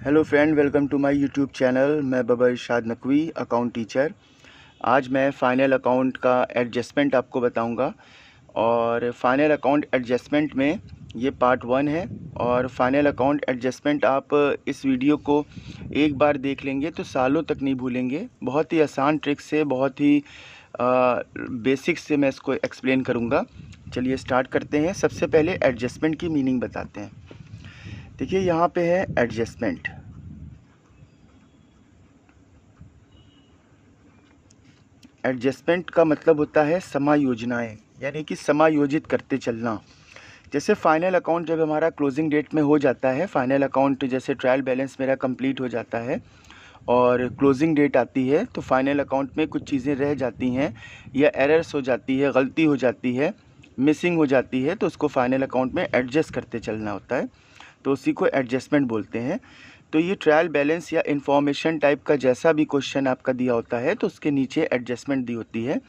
Hello friend, welcome to my YouTube channel. मैं Baba Irshad Naqvi, account teacher. आज मैं फ़ाइनल अकाउंट का एडजस्टमेंट आपको बताऊंगा। और फाइनल अकाउंट एडजस्टमेंट में ये पार्ट 1 है। और फाइनल अकाउंट एडजस्टमेंट आप इस वीडियो को एक बार देख लेंगे तो सालों तक नहीं भूलेंगे। बहुत ही आसान ट्रिक से, बहुत ही बेसिक्स से मैं इसको एक्सप्लेन करूँगा। चलिए स्टार्ट करते हैं। सबसे पहले एडजस्टमेंट की मीनिंग बताते हैं। देखिए यहाँ पे है एडजस्टमेंट। एडजस्टमेंट का मतलब होता है समायोजनाएं, यानी कि समायोजित करते चलना। जैसे फाइनल अकाउंट जब हमारा क्लोजिंग डेट में हो जाता है, फाइनल अकाउंट जैसे ट्रायल बैलेंस मेरा कंप्लीट हो जाता है और क्लोजिंग डेट आती है, तो फाइनल अकाउंट में कुछ चीज़ें रह जाती हैं या एरर्स हो जाती है, गलती हो जाती है, मिसिंग हो जाती है, तो उसको फाइनल अकाउंट में एडजस्ट करते चलना होता है, तो उसी को एडजस्टमेंट बोलते हैं। तो ये ट्रायल बैलेंस या इन्फॉर्मेशन टाइप का जैसा भी क्वेश्चन आपका दिया होता है तो उसके नीचे एडजस्टमेंट दी होती है।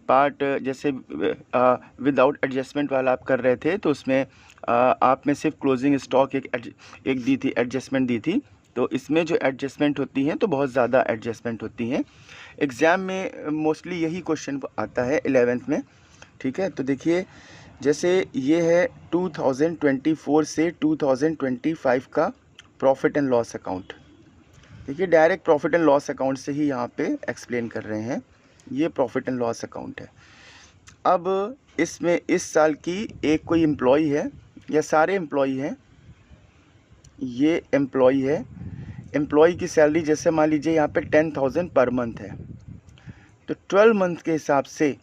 पार्ट जैसे विदाउट एडजस्टमेंट वाला आप कर रहे थे तो उसमें आप में सिर्फ क्लोजिंग स्टॉक एक दी थी, एडजस्टमेंट दी थी। तो इसमें जो एडजस्टमेंट होती हैं तो बहुत ज़्यादा एडजस्टमेंट होती हैं। एग्ज़ाम में मोस्टली यही क्वेश्चन आता है 11th में। ठीक है, तो देखिए जैसे ये है 2024 से 2025 का प्रॉफिट एंड लॉस अकाउंट। देखिए direct profit and loss account से ही यहाँ पे एक्सप्लेन कर रहे हैं। ये प्रॉफिट एंड लॉस अकाउंट है। अब इसमें इस साल की एक कोई एम्प्लॉई है या सारे एम्प्लॉई हैं, ये एम्प्लॉई है। एम्प्लॉई की सैलरी जैसे मान लीजिए यहाँ पे 10,000 पर मंथ है, तो 12 मंथ के हिसाब से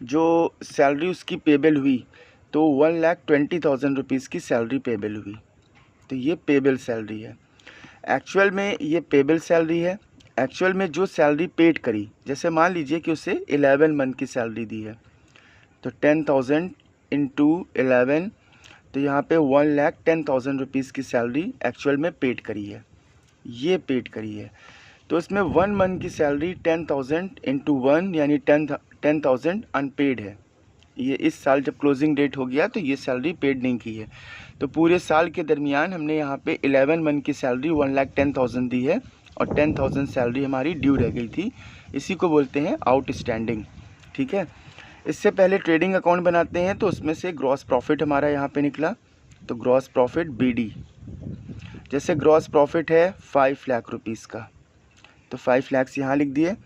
जो सैलरी उसकी पेबल हुई तो 1,20,000 रुपीज़ की सैलरी पेबल हुई। तो ये पेबल सैलरी है। एक्चुअल में ये पेबल सैलरी है। एक्चुअल में जो सैलरी पेड करी, जैसे मान लीजिए कि उसे 11 मंथ की सैलरी दी है, तो 10,000 इंटू 11, तो यहाँ पे 1,10,000 रुपीज़ की सैलरी एक्चुअल में पेड करी है, ये पेड करी है। तो इसमें 1 मंथ की सैलरी 10,000 इंटू 1 यानी 10,000 अनपेड है। ये इस साल जब क्लोजिंग डेट हो गया तो ये सैलरी पेड नहीं की है। तो पूरे साल के दरमियान हमने यहाँ पे 11 मंथ की सैलरी 1,10,000 दी है और 10,000 सैलरी हमारी ड्यू रह गई थी। इसी को बोलते हैं आउटस्टैंडिंग। ठीक है, इससे पहले ट्रेडिंग अकाउंट बनाते हैं तो उसमें से ग्रॉस प्रॉफिट हमारा यहाँ पे निकला, तो ग्रॉस प्रॉफिट BD। जैसे ग्रॉस प्रॉफिट है 5 लाख रुपीज़ का, तो 5 लाख यहाँ लिख दिए।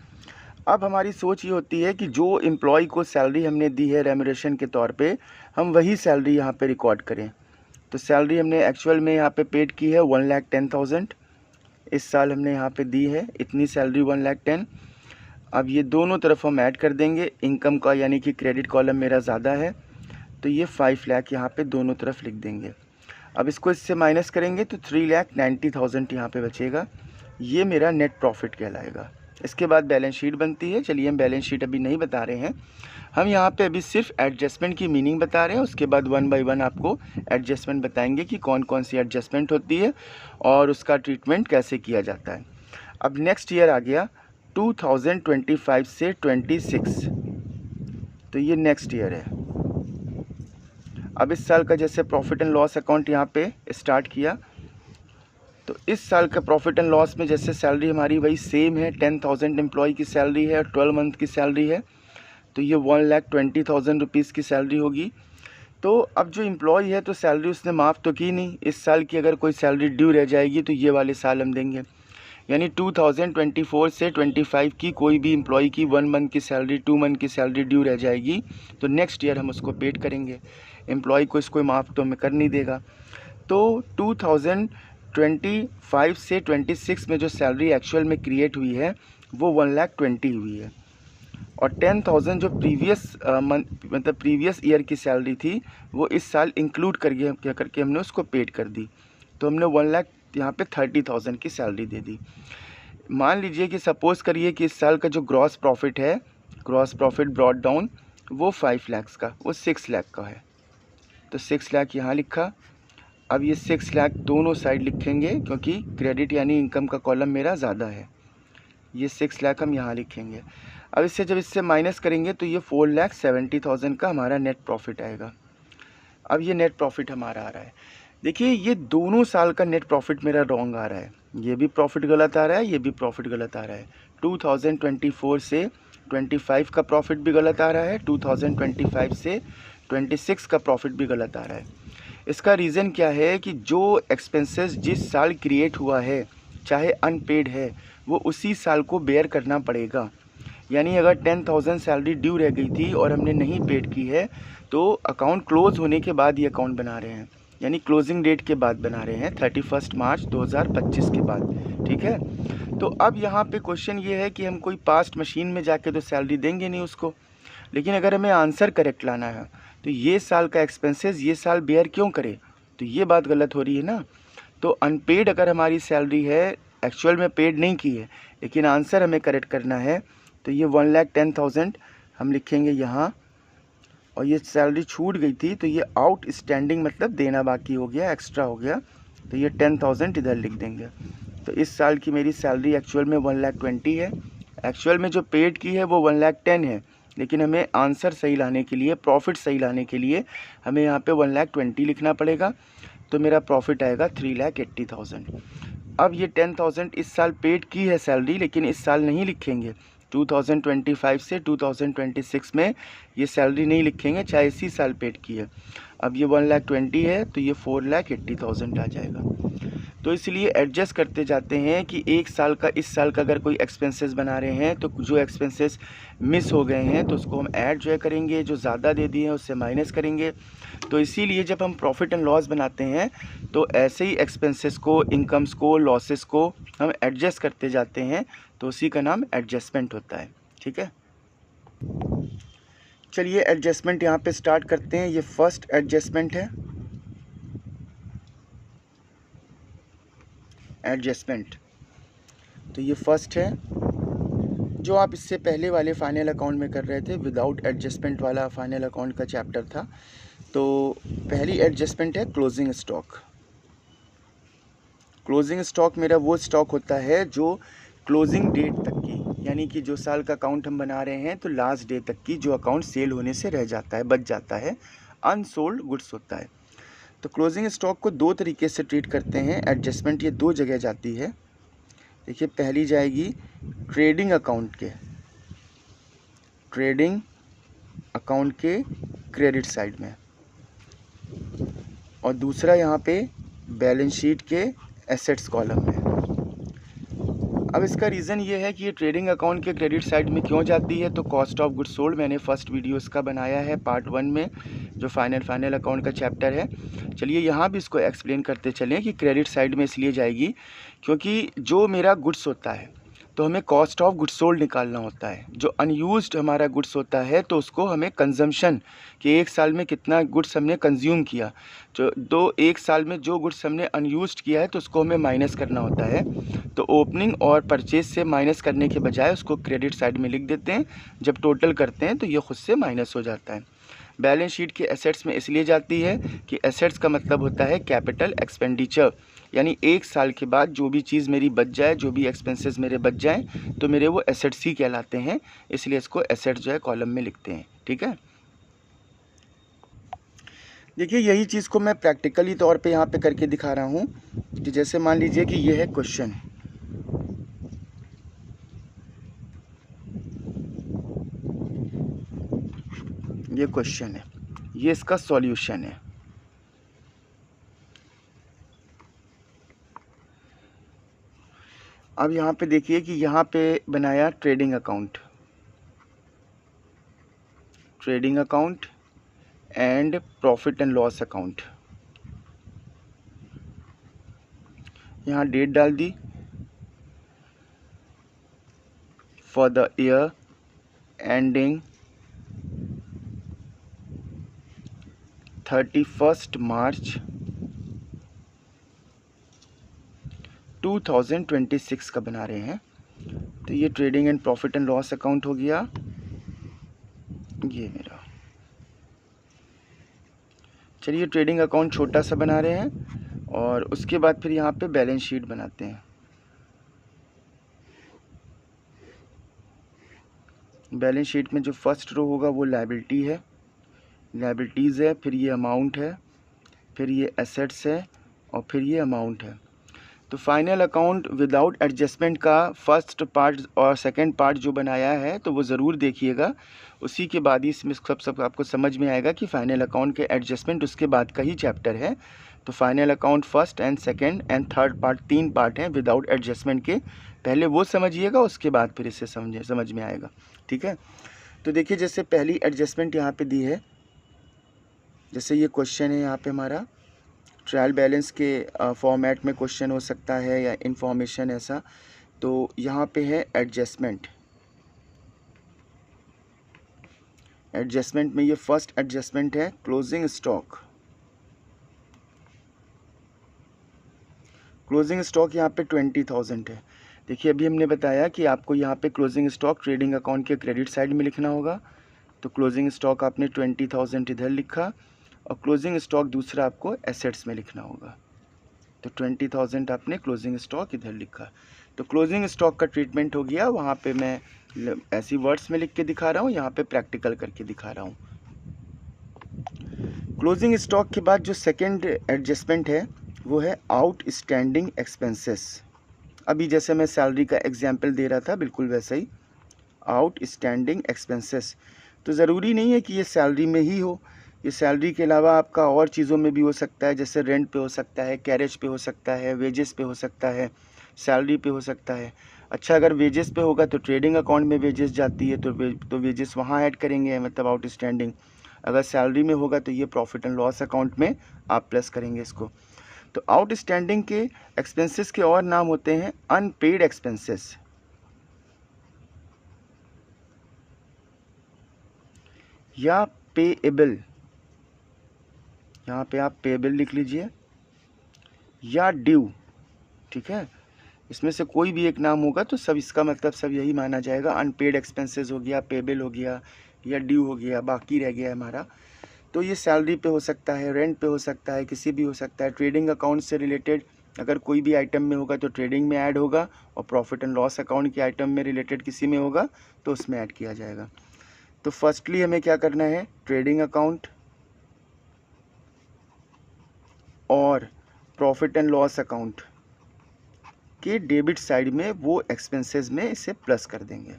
अब हमारी सोच ये होती है कि जो एम्प्लॉय को सैलरी हमने दी है रेम्यूनरेशन के तौर पे, हम वही सैलरी यहाँ पे रिकॉर्ड करें। तो सैलरी हमने एक्चुअल में यहाँ पे पेड की है 1,10,000, इस साल हमने यहाँ पे दी है इतनी सैलरी 1,10,000। अब ये दोनों तरफ हम ऐड कर देंगे इनकम का, यानी कि क्रेडिट कॉलम मेरा ज़्यादा है, तो ये 5 लाख यहाँ पे दोनों तरफ लिख देंगे। अब इसको इससे माइनस करेंगे तो 3,90,000 यहाँ पे बचेगा। ये मेरा नेट प्रॉफिट कहलाएगा। इसके बाद बैलेंस शीट बनती है। चलिए हम बैलेंस शीट अभी नहीं बता रहे हैं, हम यहाँ पे अभी सिर्फ एडजस्टमेंट की मीनिंग बता रहे हैं। उसके बाद 1 बाय 1 आपको एडजस्टमेंट बताएंगे कि कौन कौन सी एडजस्टमेंट होती है और उसका ट्रीटमेंट कैसे किया जाता है। अब नेक्स्ट ईयर आ गया 2025 से 26, तो ये नेक्स्ट ईयर है। अब इस साल का जैसे प्रॉफिट एंड लॉस अकाउंट यहाँ पे स्टार्ट किया, तो इस साल का प्रॉफिट एंड लॉस में जैसे सैलरी हमारी वही सेम है, 10,000 एम्प्लॉय की सैलरी है और 12 मंथ की सैलरी है, तो ये 1,20,000 रुपीज़ की सैलरी होगी। तो अब जो एम्प्लॉय है तो सैलरी उसने माफ़ तो की नहीं, इस साल की अगर कोई सैलरी ड्यू रह जाएगी तो ये वाले साल हम देंगे। यानी 2024 से 25 की कोई भी एम्प्लॉय की 1 मंथ की सैलरी, 2 मंथ की सैलरी ड्यू रह जाएगी तो नेक्स्ट ईयर हम उसको पेड करेंगे। एम्प्लॉय को इसको माफ़ तो हमें कर नहीं देगा। तो 2025 से 26 में जो सैलरी एक्चुअल में क्रिएट हुई है वो 1,20,000 हुई है, और 10,000 जो प्रीवियस मतलब प्रीवियस ईयर की सैलरी थी वो इस साल इंक्लूड करके हमने उसको पेड कर दी। तो हमने 1 लाख यहाँ पे 30,000 की सैलरी दे दी। मान लीजिए कि सपोज़ करिए कि इस साल का जो ग्रॉस प्रॉफिट है, ग्रॉस प्रॉफिट ब्रॉट डाउन वो 5 लाख का, वो 6 लाख का है, तो 6 लाख यहाँ लिखा। अब ये 6 लाख दोनों साइड लिखेंगे क्योंकि क्रेडिट यानी इनकम का कॉलम मेरा ज़्यादा है, ये 6 लाख हम यहाँ लिखेंगे। अब इससे जब इससे माइनस करेंगे तो ये 4,70,000 का हमारा नेट प्रॉफिट आएगा। अब ये नेट प्रॉफिट हमारा आ रहा है। देखिए ये दोनों साल का नेट प्रॉफिट मेरा रॉन्ग आ रहा है। ये भी प्रॉफिट गलत आ रहा है, ये भी प्रॉफिट गलत आ रहा है। 2024 से 25 का प्रॉफिट भी गलत आ रहा है, 2025 से 26 का प्रॉफिट भी गलत आ रहा है। इसका रीज़न क्या है कि जो एक्सपेंसेस जिस साल क्रिएट हुआ है, चाहे अनपेड है, वो उसी साल को बेयर करना पड़ेगा। यानी अगर 10,000 सैलरी ड्यू रह गई थी और हमने नहीं पेड की है, तो अकाउंट क्लोज़ होने के बाद ये अकाउंट बना रहे हैं, यानी क्लोजिंग डेट के बाद बना रहे हैं, 31 मार्च 2025 के बाद। ठीक है, तो अब यहाँ पे क्वेश्चन ये है कि हम कोई पास्ट मशीन में जाके तो सैलरी देंगे नहीं उसको, लेकिन अगर हमें आंसर करेक्ट लाना है तो ये साल का एक्सपेंसेस ये साल बेयर क्यों करे, तो ये बात गलत हो रही है ना। तो अनपेड अगर हमारी सैलरी है, एक्चुअल में पेड नहीं की है, लेकिन आंसर हमें करेक्ट करना है, तो ये 1,10,000 हम लिखेंगे यहाँ, और ये सैलरी छूट गई थी तो ये आउटस्टैंडिंग मतलब देना बाकी हो गया, एक्स्ट्रा हो गया, तो ये 10,000 इधर लिख देंगे। तो इस साल की मेरी सैलरी एक्चुअल में 1,20,000 है, एक्चुअल में जो पेड की है वो 1,10,000 है, लेकिन हमें आंसर सही लाने के लिए, प्रॉफिट सही लाने के लिए हमें यहाँ पे 1,20,000 लिखना पड़ेगा। तो मेरा प्रॉफिट आएगा 3,80,000। अब ये 10,000 इस साल पेड की है सैलरी, लेकिन इस साल नहीं लिखेंगे, 2025 से 2026 में ये सैलरी नहीं लिखेंगे, चाहे इसी साल पेड की है। अब ये 1,20,000 है तो ये 4,80,000 आ जाएगा। तो इसलिए एडजस्ट करते जाते हैं कि एक साल का, इस साल का अगर कोई एक्सपेंसेस बना रहे हैं तो जो एक्सपेंसेस मिस हो गए हैं तो उसको हम ऐड जो है करेंगे, जो ज़्यादा दे दिए हैं उससे माइनस करेंगे। तो इसीलिए जब हम प्रॉफिट एंड लॉस बनाते हैं तो ऐसे ही एक्सपेंसेस को, इनकम्स को, लॉसेस को हम एडजस्ट करते जाते हैं, तो उसी का नाम एडजस्टमेंट होता है। ठीक है, चलिए एडजस्टमेंट यहाँ पे स्टार्ट करते हैं। ये फर्स्ट एडजस्टमेंट है, एडजस्टमेंट, तो ये फर्स्ट है जो आप इससे पहले वाले फाइनल अकाउंट में कर रहे थे, विदाउट एडजस्टमेंट वाला फाइनल अकाउंट का चैप्टर था। तो पहली एडजस्टमेंट है क्लोजिंग स्टॉक। क्लोजिंग स्टॉक मेरा वो स्टॉक होता है जो क्लोजिंग डेट तक की, यानी कि जो साल का अकाउंट हम बना रहे हैं तो लास्ट डे तक की जो अकाउंट सेल होने से रह जाता है, बच जाता है, अनसोल्ड गुड्स होता है। तो क्लोजिंग स्टॉक को दो तरीके से ट्रीट करते हैं एडजस्टमेंट, ये दो जगह जाती है। देखिए, पहली जाएगी ट्रेडिंग अकाउंट के, ट्रेडिंग अकाउंट के क्रेडिट साइड में, और दूसरा यहाँ पे बैलेंस शीट के एसेट्स कॉलम में। अब इसका रीज़न ये है कि ये ट्रेडिंग अकाउंट के क्रेडिट साइड में क्यों जाती है, तो कॉस्ट ऑफ गुड्स सोल्ड मैंने फर्स्ट वीडियो इसका बनाया है पार्ट 1 में, जो फाइनल अकाउंट का चैप्टर है। चलिए यहाँ भी इसको एक्सप्लेन करते चलें कि क्रेडिट साइड में इसलिए जाएगी क्योंकि जो मेरा गुड्स होता है तो हमें कॉस्ट ऑफ गुड्स सोल्ड निकालना होता है। जो अनयूज्ड हमारा गुड्स होता है तो उसको हमें कंजम्पशन, कि एक साल में कितना गुड्स हमने कंज्यूम किया, जो एक साल में जो गुड्स हमने अनयूज्ड किया है तो उसको हमें माइनस करना होता है। तो ओपनिंग और परचेज से माइनस करने के बजाय उसको क्रेडिट साइड में लिख देते हैं, जब टोटल करते हैं तो ये खुद से माइनस हो जाता है। बैलेंस शीट के एसेट्स में इसलिए जाती है कि एसेट्स का मतलब होता है कैपिटल एक्सपेंडिचर, यानी एक साल के बाद जो भी चीज़ मेरी बच जाए, जो भी एक्सपेंसेस मेरे बच जाएं, तो मेरे वो एसेट्स ही कहलाते हैं, इसलिए इसको एसेट्स जो है कॉलम में लिखते हैं। ठीक है, देखिए यही चीज़ को मैं प्रैक्टिकली तौर पे यहाँ पे करके दिखा रहा हूँ कि जैसे मान लीजिए कि ये है क्वेश्चन, ये क्वेश्चन है, ये इसका सॉल्यूशन है। अब यहाँ पे देखिए कि यहाँ पे बनाया trading account, trading account and profit and loss account, यहाँ डेट डाल दी फॉर द ईयर एंडिंग 31 मार्च 2026 का बना रहे हैं। तो ये trading and profit and loss account हो गया, ये मेरा। चलिए ट्रेडिंग अकाउंट छोटा सा बना रहे हैं और उसके बाद फिर यहाँ पे बैलेंस शीट बनाते हैं। बैलेंस शीट में जो फर्स्ट रो होगा वो लायबिलिटी है, लायबिलिटीज़ है, फिर ये अमाउंट है, फिर ये एसेट्स है और फिर ये अमाउंट है। तो फाइनल अकाउंट विदाउट एडजस्टमेंट का फर्स्ट पार्ट और सेकंड पार्ट जो बनाया है तो वो ज़रूर देखिएगा, उसी के बाद ही इसमें सब आपको समझ में आएगा कि फाइनल अकाउंट के एडजस्टमेंट उसके बाद का ही चैप्टर है। तो final account first and second and third part 3 part हैं विदाउट एडजस्टमेंट के, पहले वो समझिएगा उसके बाद फिर इसे समझ में आएगा। ठीक है, तो देखिए जैसे पहली एडजस्टमेंट यहाँ पे दी है, जैसे ये क्वेश्चन है यहाँ पे हमारा ट्रायल बैलेंस के फॉर्मेट में क्वेश्चन हो सकता है या इन्फॉर्मेशन ऐसा, तो यहाँ पे है एडजस्टमेंट। एडजस्टमेंट में ये फर्स्ट एडजस्टमेंट है क्लोजिंग स्टॉक। क्लोजिंग स्टॉक यहाँ पे 20,000 है। देखिए अभी हमने बताया कि आपको यहाँ पे क्लोजिंग स्टॉक ट्रेडिंग अकाउंट के क्रेडिट साइड में लिखना होगा, तो क्लोजिंग स्टॉक आपने 20,000 इधर लिखा और क्लोजिंग स्टॉक दूसरा आपको एसेट्स में लिखना होगा, तो 20,000 आपने क्लोजिंग स्टॉक इधर लिखा। तो क्लोजिंग स्टॉक का ट्रीटमेंट हो गया, वहाँ पे मैं ऐसी वर्ड्स में लिख के दिखा रहा हूँ, यहाँ पे प्रैक्टिकल करके दिखा रहा हूँ। क्लोजिंग स्टॉक के बाद जो सेकेंड एडजस्टमेंट है वो है आउटस्टैंडिंग एक्सपेंसेस। अभी जैसे मैं सैलरी का एग्जाम्पल दे रहा था बिल्कुल वैसा ही आउटस्टैंडिंग एक्सपेंसेस। तो ज़रूरी नहीं है कि ये सैलरी में ही हो, ये सैलरी के अलावा आपका और चीज़ों में भी हो सकता है, जैसे रेंट पे हो सकता है, कैरेज पे हो सकता है, वेजेस पे हो सकता है, सैलरी पे हो सकता है। अच्छा अगर वेजेस पे होगा तो ट्रेडिंग अकाउंट में वेजेस जाती है, तो वेजेस वहाँ ऐड करेंगे, मतलब आउटस्टैंडिंग। अगर सैलरी में होगा तो ये प्रॉफिट एंड लॉस अकाउंट में आप प्लस करेंगे इसको। तो आउटस्टैंडिंग के एक्सपेंसेस के और नाम होते हैं अनपेड एक्सपेंसेस या पेएबल, यहाँ पे आप पेएबल लिख लीजिए, या ड्यू। ठीक है, इसमें से कोई भी एक नाम होगा तो सब इसका मतलब सब यही माना जाएगा। अनपेड एक्सपेंसेस हो गया, पेएबल हो गया या ड्यू हो गया, बाकी रह गया हमारा। तो ये सैलरी पे हो सकता है, रेंट पे हो सकता है, किसी भी हो सकता है। ट्रेडिंग अकाउंट से रिलेटेड अगर कोई भी आइटम में होगा तो ट्रेडिंग में ऐड होगा, और प्रॉफिट एंड लॉस अकाउंट के आइटम में रिलेटेड किसी में होगा तो उसमें ऐड किया जाएगा। तो फर्स्टली हमें क्या करना है, ट्रेडिंग अकाउंट और प्रॉफिट एंड लॉस अकाउंट के डेबिट साइड में वो एक्सपेंसेस में इसे प्लस कर देंगे।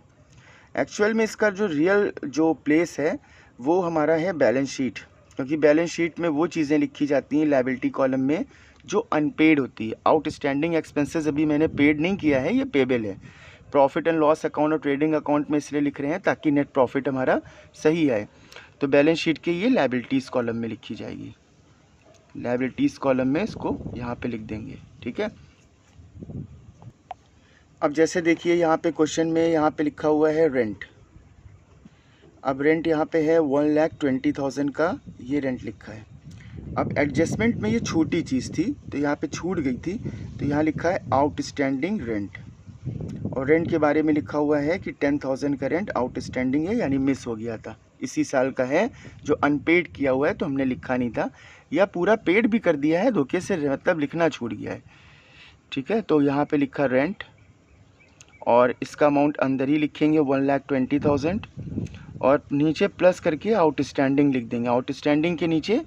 एक्चुअल में इसका जो रियल जो प्लेस है वो हमारा है बैलेंस शीट, क्योंकि बैलेंस शीट में वो चीज़ें लिखी जाती हैं लायबिलिटी कॉलम में जो अनपेड होती है। आउटस्टैंडिंग एक्सपेंसेस अभी मैंने पेड नहीं किया है, ये पेबल है। प्रॉफिट एंड लॉस अकाउंट और ट्रेडिंग अकाउंट में इसलिए लिख रहे हैं ताकि नेट प्रॉफिट हमारा सही आए। तो बैलेंस शीट के ये लायबिलिटीज़ कॉलम में लिखी जाएगी, लायबिलिटीज़ कॉलम में इसको यहाँ पे लिख देंगे। ठीक है, अब जैसे देखिए यहाँ पे क्वेश्चन में यहाँ पे लिखा हुआ है रेंट। अब रेंट यहाँ पे है 1,20,000 का, ये रेंट लिखा है। अब एडजस्टमेंट में ये छोटी चीज़ थी तो यहाँ पे छूट गई थी, तो यहाँ लिखा है आउटस्टैंडिंग रेंट, और रेंट के बारे में लिखा हुआ है कि 10,000 का रेंट आउटस्टैंडिंग है, यानी मिस हो गया था, इसी साल का है जो अनपेड किया हुआ है, तो हमने लिखा नहीं था, या पूरा पेड भी कर दिया है धोखे से, मतलब लिखना छूट गया है। ठीक है, तो यहाँ पे लिखा रेंट और इसका अमाउंट अंदर ही लिखेंगे 1,20,000 और नीचे प्लस करके आउटस्टैंडिंग लिख देंगे। आउटस्टैंडिंग के नीचे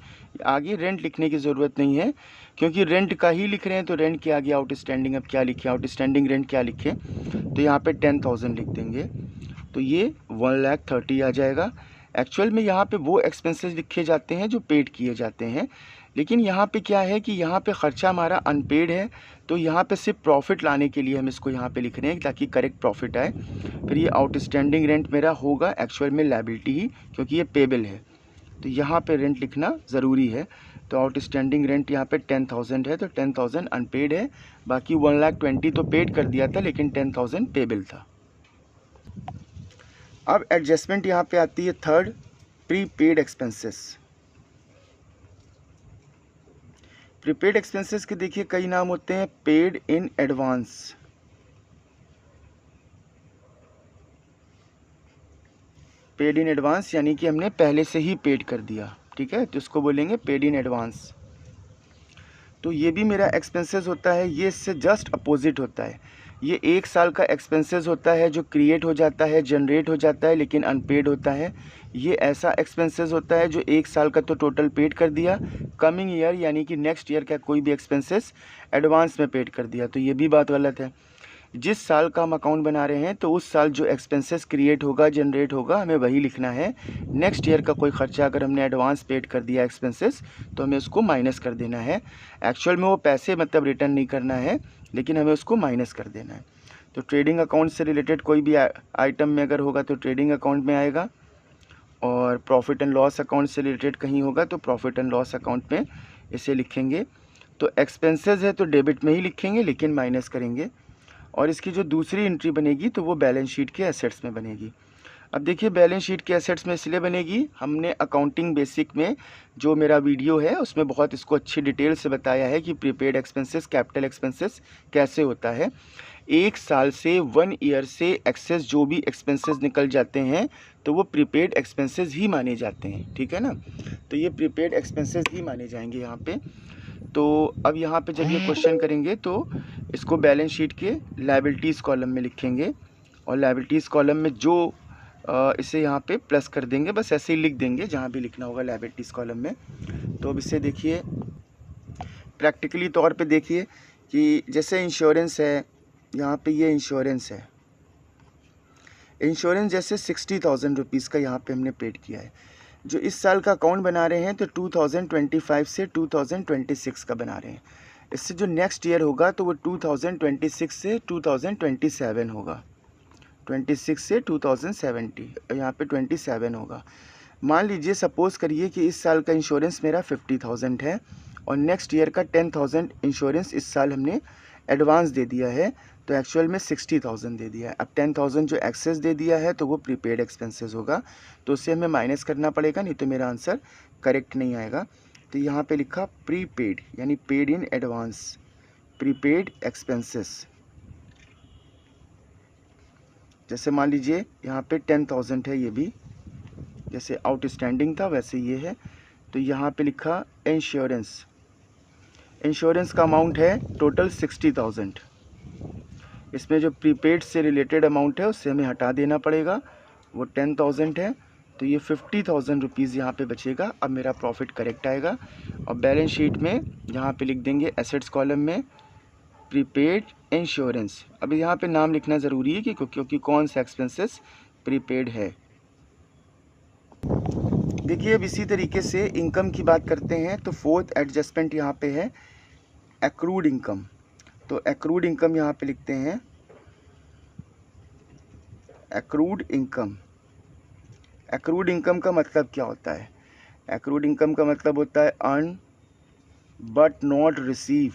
आगे रेंट लिखने की ज़रूरत नहीं है, क्योंकि रेंट का ही लिख रहे हैं, तो रेंट के आगे आउटस्टैंडिंग अब क्या लिखें, आउटस्टैंडिंग रेंट क्या लिखें, तो यहाँ पे 10,000 लिख देंगे, तो ये 1,30,000 आ जाएगा। एक्चुअल में यहाँ पे वो एक्सपेंसेस लिखे जाते हैं जो पेड किए जाते हैं, लेकिन यहाँ पे क्या है कि यहाँ पे ख़र्चा हमारा अनपेड है, तो यहाँ पे सिर्फ प्रॉफिट लाने के लिए हम इसको यहाँ पे लिख रहे हैं ताकि करेक्ट प्रॉफिट आए। फिर ये आउटस्टैंडिंग रेंट मेरा होगा एक्चुअल में लायबिलिटी ही, क्योंकि ये पेबल है, तो यहाँ पे रेंट लिखना ज़रूरी है। तो आउटस्टैंडिंग रेंट यहाँ पे 10,000 है, तो 10,000 अनपेड है, बाकी 1,20,000 तो पेड कर दिया था, लेकिन 10,000 पेबल था। अब एडजस्टमेंट यहाँ पे आती है third, prepaid expenses. Prepaid expenses के देखिए कई नाम होते हैं, paid in advance, paid in advance यानी कि हमने पहले से ही पेड कर दिया। ठीक है, तो इसको बोलेंगे पेड इन एडवांस। तो ये भी मेरा एक्सपेंसेस होता है, ये इससे जस्ट अपोजिट होता है। ये 1 साल का एक्सपेंसेस होता है जो क्रिएट हो जाता है, जनरेट हो जाता है, लेकिन अनपेड होता है। ये ऐसा एक्सपेंसेस होता है जो 1 साल का तो टोटल पेड कर दिया, कमिंग ईयर यानी कि नेक्स्ट ईयर का कोई भी एक्सपेंसेस एडवांस में पेड कर दिया, तो ये भी बात गलत है। जिस साल का हम अकाउंट बना रहे हैं तो उस साल जो एक्सपेंसेस क्रिएट होगा, जनरेट होगा, हमें वही लिखना है। नेक्स्ट ईयर का कोई ख़र्चा अगर हमने एडवांस पेड कर दिया एक्सपेंसेस, तो हमें उसको माइनस कर देना है। एक्चुअल में वो पैसे मतलब रिटर्न नहीं करना है, लेकिन हमें उसको माइनस कर देना है। तो ट्रेडिंग अकाउंट से रिलेटेड कोई भी आइटम में अगर होगा तो ट्रेडिंग अकाउंट में आएगा, और प्रॉफिट एंड लॉस अकाउंट से रिलेटेड कहीं होगा तो प्रॉफिट एंड लॉस अकाउंट में इसे लिखेंगे। तो एक्सपेंसेस है तो डेबिट में ही लिखेंगे, लेकिन माइनस करेंगे। और इसकी जो दूसरी एंट्री बनेगी तो वो बैलेंस शीट के एसेट्स में बनेगी। अब देखिए, बैलेंस शीट के एसेट्स में इसलिए बनेगी, हमने अकाउंटिंग बेसिक में जो मेरा वीडियो है उसमें बहुत इसको अच्छी डिटेल से बताया है कि प्रीपेड एक्सपेंसेस, कैपिटल एक्सपेंसेस कैसे होता है। 1 साल से 1 ईयर से एक्सेस जो भी एक्सपेंसेस निकल जाते हैं तो वो प्रीपेड एक्सपेंसेस ही माने जाते हैं, ठीक है ना। तो ये प्रीपेड एक्सपेंसेस ही माने जाएंगे यहाँ पे। तो अब यहाँ पे जब ये क्वेश्चन करेंगे तो इसको बैलेंस शीट के लायबिलिटीज़ कॉलम में लिखेंगे, और लायबिलिटीज़ कॉलम में जो इसे यहाँ पे प्लस कर देंगे, बस ऐसे ही लिख देंगे जहाँ भी लिखना होगा लायबिलिटीज़ कॉलम में। तो अब इससे देखिए प्रैक्टिकली तौर पे देखिए कि जैसे इंश्योरेंस है, यहाँ पे ये इंश्योरेंस है, इंश्योरेंस जैसे 60,000 रुपीज़ का यहाँ पे हमने पेड किया है। जो इस साल का अकाउंट बना रहे हैं तो 2025 से 2026 का बना रहे हैं। इससे जो नेक्स्ट ईयर होगा तो वो 2026 से 2027 होगा, 26 से 2070, यहाँ पे 27 होगा। मान लीजिए सपोज़ करिए कि इस साल का इंश्योरेंस मेरा 50,000 है और नेक्स्ट ईयर का 10,000 इंश्योरेंस इस साल हमने एडवांस दे दिया है, तो एक्चुअल में 60,000 दे दिया है। अब 10,000 जो एक्सेस दे दिया है तो वो प्रीपेड एक्सपेंसेस होगा, तो उससे हमें माइनस करना पड़ेगा, नहीं तो मेरा आंसर करेक्ट नहीं आएगा। तो यहाँ पे लिखा प्रीपेड यानी paid in advance, prepaid expenses. जैसे मान लीजिए यहाँ पे 10,000 है, ये भी जैसे आउटस्टैंडिंग था वैसे ये है, तो यहाँ पे लिखा इंश्योरेंस। इंश्योरेंस का अमाउंट है टोटल 60,000। इसमें जो प्रीपेड से रिलेटेड अमाउंट है उससे हमें हटा देना पड़ेगा, वो 10,000 है, तो ये 50,000 रुपीज़ यहाँ पे बचेगा। अब मेरा प्रॉफिट करेक्ट आएगा। और बैलेंस शीट में यहाँ पे लिख देंगे एसेट्स कॉलम में प्रीपेड इंश्योरेंस। अब यहाँ पे नाम लिखना ज़रूरी है क्योंकि कौन सा एक्सपेंसेस प्रीपेड है। देखिए अब इसी तरीके से इनकम की बात करते हैं, तो फोर्थ एडजस्टमेंट यहाँ पे है एक्रूड इनकम। तो एक्रूड इनकम यहाँ पे लिखते हैं एक्रूड इनकम। एक्रूड इनकम का मतलब क्या होता है? एक्रूड इनकम का मतलब होता है अर्न बट नॉट रिसीव,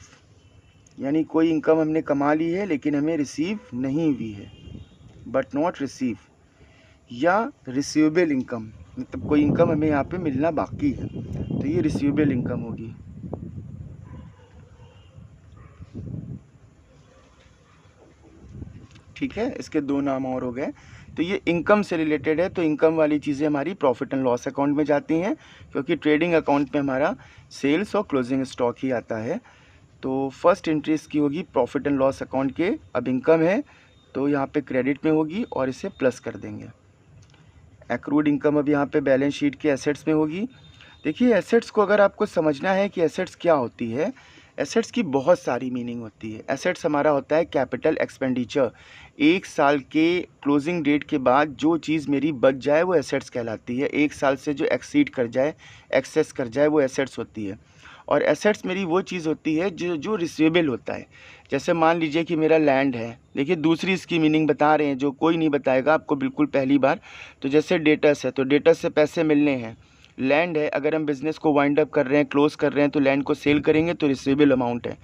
यानी कोई इनकम हमने कमा ली है लेकिन हमें रिसीव नहीं हुई है, बट नॉट रिसीव। या रिसीवेबल इनकम, मतलब कोई इनकम हमें यहाँ पे मिलना बाकी है, तो ये रिसीवेबल इनकम होगी। ठीक है, इसके दो नाम और हो गए। तो ये इनकम से रिलेटेड है, तो इनकम वाली चीज़ें हमारी प्रॉफिट एंड लॉस अकाउंट में जाती हैं, क्योंकि ट्रेडिंग अकाउंट में हमारा सेल्स और क्लोजिंग स्टॉक ही आता है। तो फर्स्ट एंट्री इसकी होगी प्रॉफिट एंड लॉस अकाउंट के। अब इनकम है तो यहाँ पे क्रेडिट में होगी और इसे प्लस कर देंगे। एक्रूड इनकम अब यहाँ पे बैलेंस शीट के एसेट्स में होगी। देखिए एसेट्स को अगर आपको समझना है कि एसेट्स क्या होती है, एसेट्स की बहुत सारी मीनिंग होती है। एसेट्स हमारा होता है कैपिटल एक्सपेंडिचर। 1 साल के क्लोजिंग डेट के बाद जो चीज़ मेरी बच जाए वो एसेट्स कहलाती है। 1 साल से जो एक्सीड कर जाए, एक्सेस कर जाए, वो एसेट्स होती है। और एसेट्स मेरी वो चीज़ होती है जो रिसीवेबल होता है। जैसे मान लीजिए कि मेरा लैंड है, देखिए दूसरी इसकी मीनिंग बता रहे हैं जो कोई नहीं बताएगा आपको बिल्कुल पहली बार। तो जैसे डेटर्स है, तो डेटर्स से पैसे मिलने हैं। लैंड है, अगर हम बिज़नेस को वाइंड अप कर रहे हैं, क्लोज़ कर रहे हैं, तो लैंड को सेल करेंगे तो रिसीवेबल अमाउंट है।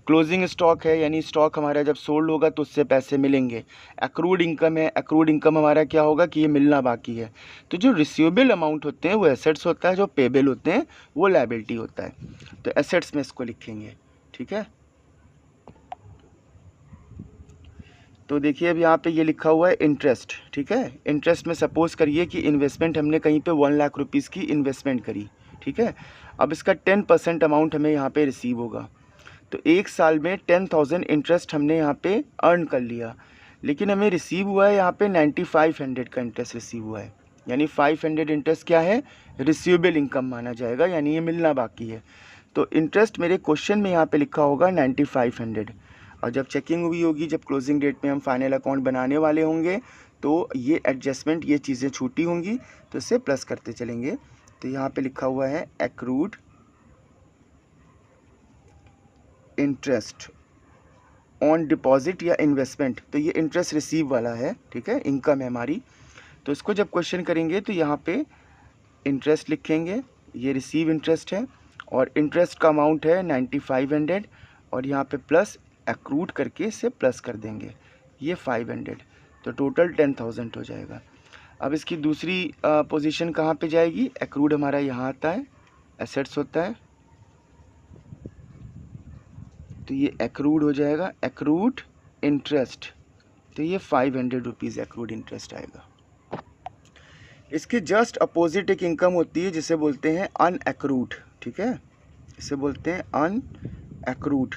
क्लोजिंग स्टॉक है, यानी स्टॉक हमारा जब सोल्ड होगा तो उससे पैसे मिलेंगे। एक्रूड इनकम है, एक्रूड इनकम हमारा क्या होगा कि ये मिलना बाकी है। तो जो रिसीवेबल अमाउंट होते हैं वो एसेट्स होता है, जो पेबल होते हैं वो लायबिलिटी होता है। तो एसेट्स में इसको लिखेंगे, ठीक है। तो देखिए अब यहाँ पे ये लिखा हुआ है इंटरेस्ट, ठीक है। इंटरेस्ट में सपोज़ करिए कि इन्वेस्टमेंट हमने कहीं पे 1 लाख रुपीज़ की इन्वेस्टमेंट करी, ठीक है। अब इसका 10% अमाउंट हमें यहाँ पे रिसीव होगा। तो एक साल में 10,000 इंटरेस्ट हमने यहाँ पे अर्न कर लिया, लेकिन हमें रिसीव हुआ है यहाँ पे 9500 का इंटरेस्ट रिसीव हुआ है। यानी 500 इंटरेस्ट क्या है, रिसीवेबल इनकम माना जाएगा, यानी ये मिलना बाकी है। तो इंटरेस्ट मेरे क्वेश्चन में यहाँ पे लिखा होगा 9500, और जब चेकिंग हुई होगी, जब क्लोजिंग डेट में हम फाइनल अकाउंट बनाने वाले होंगे, तो ये एडजस्टमेंट, ये चीज़ें छूटी होंगी, तो इससे प्लस करते चलेंगे। तो यहाँ पे लिखा हुआ है एक्रूड इंटरेस्ट ऑन डिपॉजिट या इन्वेस्टमेंट, तो ये इंटरेस्ट रिसीव वाला है, ठीक है, इनकम है हमारी। तो इसको जब क्वेश्चन करेंगे तो यहाँ पे इंटरेस्ट लिखेंगे, ये रिसीव इंटरेस्ट है, और इंटरेस्ट का अमाउंट है 9500, और यहाँ पे प्लस एक्रूड करके इससे प्लस कर देंगे, ये 500, तो टोटल 10,000 हो जाएगा। अब इसकी दूसरी पोजीशन कहाँ पे जाएगी, एक्रूड हमारा यहाँ आता है, एसेट्स होता है, तो ये एक्रूड हो जाएगा, एक्रूड इंटरेस्ट, तो ये 500 रुपीज़ एक्रूड इंटरेस्ट आएगा। इसके जस्ट अपोजिट एक इनकम होती है जिसे बोलते हैं अनएक्रूड, ठीक है, इसे बोलते हैं अनएक्रूड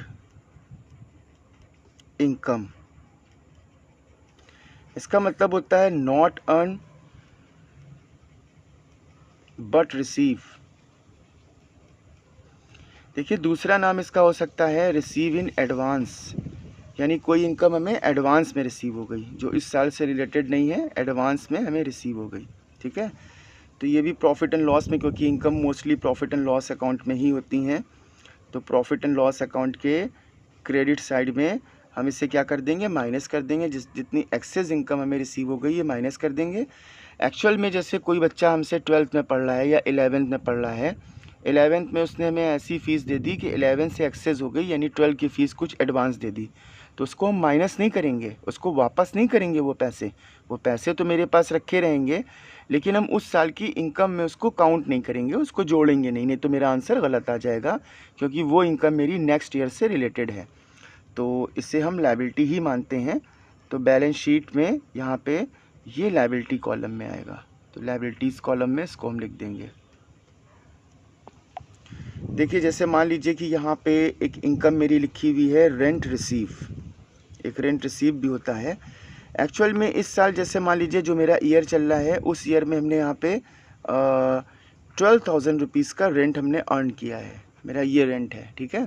इनकम। इसका मतलब होता है नॉट अर्न बट रिसीव। देखिए दूसरा नाम इसका हो सकता है रिसीव इन एडवांस, यानी कोई इनकम हमें एडवांस में रिसीव हो गई, जो इस साल से रिलेटेड नहीं है, एडवांस में हमें रिसीव हो गई, ठीक है। तो ये भी प्रॉफिट एंड लॉस में, क्योंकि income mostly profit and loss account में ही होती हैं, तो प्रॉफिट एंड लॉस अकाउंट के क्रेडिट साइड में हम इसे क्या कर देंगे, माइनस कर देंगे। जितनी एक्सेस इनकम हमें रिसीव हो गई ये माइनस कर देंगे। एक्चुअल में जैसे कोई बच्चा हमसे 12th में पढ़ रहा है या 11th में पढ़ रहा है, 11th में उसने हमें ऐसी फ़ीस दे दी कि 11 से एक्सेस हो गई, यानी 12 की फ़ीस कुछ एडवांस दे दी, तो उसको हम माइनस नहीं करेंगे, उसको वापस नहीं करेंगे। वो पैसे तो मेरे पास रखे रहेंगे, लेकिन हम उस साल की इनकम में उसको काउंट नहीं करेंगे, उसको जोड़ेंगे नहीं तो मेरा आंसर गलत आ जाएगा, क्योंकि वो इनकम मेरी नेक्स्ट ईयर से रिलेटेड है, तो इसे हम लायबिलिटी ही मानते हैं। तो बैलेंस शीट में यहाँ पे ये लायबिलिटी कॉलम में आएगा, तो लायबिलिटीज़ कॉलम में इसको हम लिख देंगे। देखिए जैसे मान लीजिए कि यहाँ पे एक इनकम मेरी लिखी हुई है रेंट रिसीव, एक रेंट रिसीव भी होता है। एक्चुअल में इस साल जैसे मान लीजिए जो मेरा ईयर चल रहा है, उस ईयर में हमने यहाँ पे 12,000 रुपीज़ का रेंट हमने अर्न किया है, मेरा ये रेंट है, ठीक है।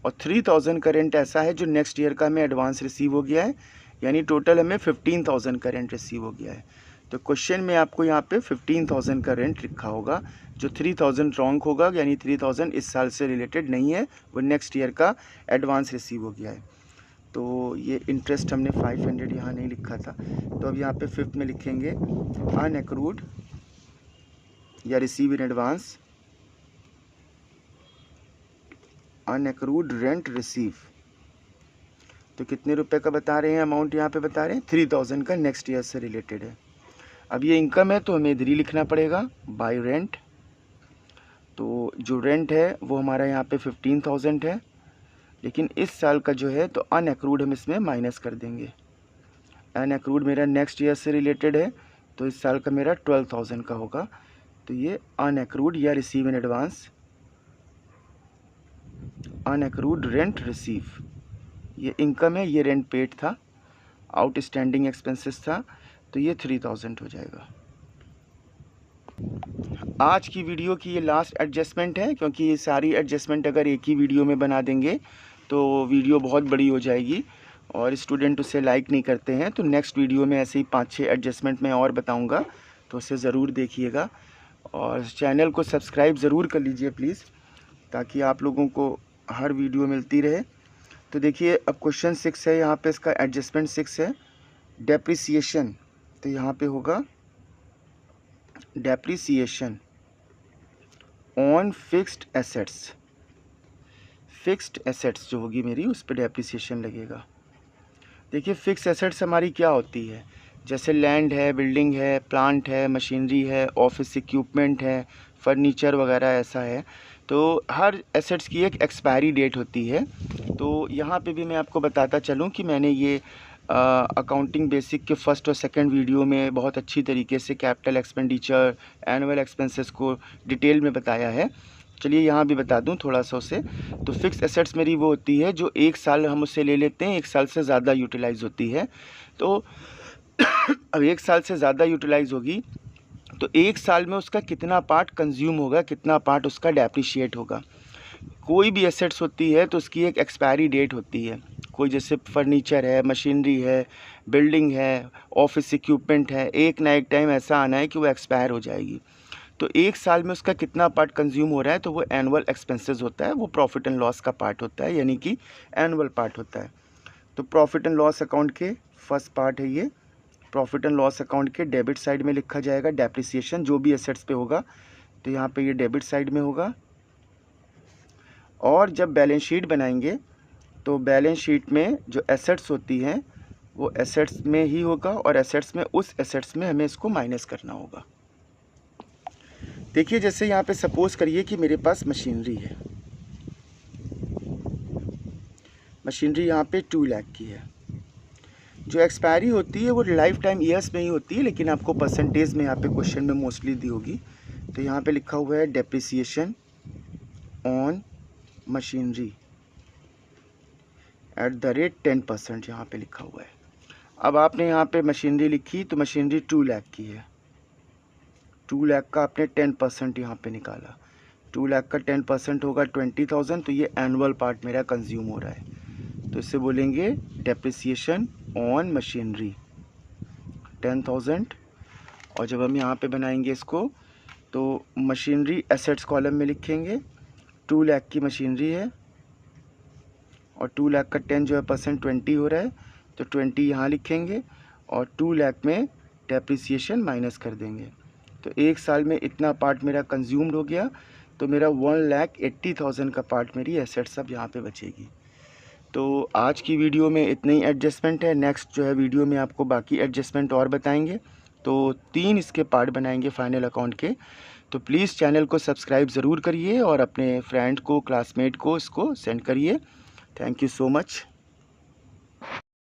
और 3,000 का रेंट ऐसा है जो नेक्स्ट ईयर का हमें एडवांस रिसीव हो गया है, यानी टोटल हमें 15,000 का रेंट रिसीव हो गया है। तो क्वेश्चन में आपको यहाँ पे 15,000 का रेंट लिखा होगा, जो 3,000 रॉन्ग होगा, यानी 3,000 इस साल से रिलेटेड नहीं है, वो नेक्स्ट ईयर का एडवांस रिसीव हो गया है। तो ये इंटरेस्ट हमने 500 यहाँ नहीं लिखा था, तो अब यहाँ पे 5th में लिखेंगे अनएक्रूड या receive in advance, unaccrued rent receive. तो कितने रुपए का बता रहे हैं अमाउंट, यहाँ पे बता रहे हैं 3,000 का, नेक्स्ट ईयर से रिलेटेड है। अब ये इनकम है तो हमें इधर ही लिखना पड़ेगा बाय रेंट। तो जो रेंट है वो हमारा यहाँ पे 15,000 है, लेकिन इस साल का जो है तो अनएक्रूड हम इसमें माइनस कर देंगे। अनएक्रूड मेरा नेक्स्ट ईयर से रिलेटेड है, तो इस साल का मेरा 12,000 का होगा। तो ये अनएक्रूड या receive in advance, unaccrued rent receive, ये इनकम है, ये रेंट पेड था, आउटस्टैंडिंग एक्सपेंसेस था, तो ये 3,000 हो जाएगा। आज की वीडियो की ये लास्ट एडजस्टमेंट है, क्योंकि ये सारी एडजस्टमेंट अगर एक ही वीडियो में बना देंगे तो वीडियो बहुत बड़ी हो जाएगी और स्टूडेंट उसे लाइक नहीं करते हैं। तो नेक्स्ट वीडियो में ऐसे ही 5-6 एडजस्टमेंट मैं और बताऊंगा, तो उसे ज़रूर देखिएगा और चैनल को सब्सक्राइब ज़रूर कर लीजिए प्लीज़, ताकि आप लोगों को हर वीडियो मिलती रहे। तो देखिए अब क्वेश्चन 6 है, यहाँ पे इसका एडजस्टमेंट 6 है, डेप्रिसिएशन। तो यहाँ पे होगा depreciation on fixed assets, fixed assets जो होगी मेरी उस पर डेप्रिसिएशन लगेगा। देखिए फिक्स्ड एसेट्स हमारी क्या होती है, जैसे लैंड है, बिल्डिंग है, प्लांट है, मशीनरी है, ऑफिस इक्विपमेंट है, फर्नीचर वगैरह ऐसा है। तो हर एसेट्स की एक एक्सपायरी डेट होती है। तो यहाँ पे भी मैं आपको बताता चलूँ कि मैंने ये अकाउंटिंग बेसिक के फर्स्ट और सेकंड वीडियो में बहुत अच्छी तरीके से कैपिटल एक्सपेंडिचर, एनुअल एक्सपेंसेस को डिटेल में बताया है। चलिए यहाँ भी बता दूँ थोड़ा सा उसे। तो फिक्स एसेट्स मेरी वो होती है जो 1 साल हम उससे ले लेते हैं, 1 साल से ज़्यादा यूटिलाइज़ होती है। तो अब 1 साल से ज़्यादा यूटिलाइज़ होगी तो 1 साल में उसका कितना पार्ट कंज्यूम होगा, कितना पार्ट उसका डेप्रिशिएट होगा। कोई भी एसेट्स होती है तो उसकी एक एक्सपायरी डेट होती है। कोई जैसे फर्नीचर है, मशीनरी है, बिल्डिंग है, ऑफिस इक्विपमेंट है, एक ना एक टाइम ऐसा आना है कि वो एक्सपायर हो जाएगी। तो 1 साल में उसका कितना पार्ट कंज्यूम हो रहा है, तो वो एनुअल एक्सपेंसेस होता है, वो प्रॉफिट एंड लॉस का पार्ट होता है, यानी कि एनुअल पार्ट होता है। तो प्रॉफिट एंड लॉस अकाउंट के फर्स्ट पार्ट है ये। प्रॉफिट एंड लॉस अकाउंट के डेबिट साइड में लिखा जाएगा डेप्रिसिएशन, जो भी एसेट्स पे होगा तो यहाँ पे ये डेबिट साइड में होगा। और जब बैलेंस शीट बनाएंगे तो बैलेंस शीट में जो एसेट्स होती हैं वो एसेट्स में ही होगा, और एसेट्स में उस एसेट्स में हमें इसको माइनस करना होगा। देखिए जैसे यहाँ पे सपोज़ करिए कि मेरे पास मशीनरी है, मशीनरी यहाँ पे 2 लाख की है। जो एक्सपायरी होती है वो लाइफ टाइम ईयर्स में ही होती है, लेकिन आपको परसेंटेज में यहाँ पे क्वेश्चन में मोस्टली दी होगी। तो यहाँ पे लिखा हुआ है depreciation on machinery at the rate 10%, यहाँ पे लिखा हुआ है। अब आपने यहाँ पे मशीनरी लिखी तो मशीनरी 2 लाख की है, 2 लाख का आपने 10% यहाँ पे निकाला। 2 लाख का 10% होगा 20,000, तो ये एनुअल पार्ट मेरा कंज्यूम हो रहा है। तो इससे बोलेंगे डेप्रिसिएशन ऑन मशीनरी 10,000। और जब हम यहाँ पे बनाएंगे इसको तो मशीनरी एसेट्स कॉलम में लिखेंगे 2 लाख की मशीनरी है, और 2 लाख का 10 जो है परसेंट 20 हो रहा है, तो 20 यहाँ लिखेंगे और 2 लाख में डेप्रिसिएशन माइनस कर देंगे। तो 1 साल में इतना पार्ट मेरा कंज्यूम्ड हो गया, तो मेरा 1,80,000 का पार्ट मेरी एसेट्स अब यहाँ पे बचेगी। तो आज की वीडियो में इतने ही एडजस्टमेंट है। नेक्स्ट जो है वीडियो में आपको बाकी एडजस्टमेंट और बताएंगे। तो 3 इसके पार्ट बनाएंगे फाइनल अकाउंट के। तो प्लीज़ चैनल को सब्सक्राइब ज़रूर करिए और अपने फ्रेंड को, क्लासमेट को इसको सेंड करिए। Thank you so much.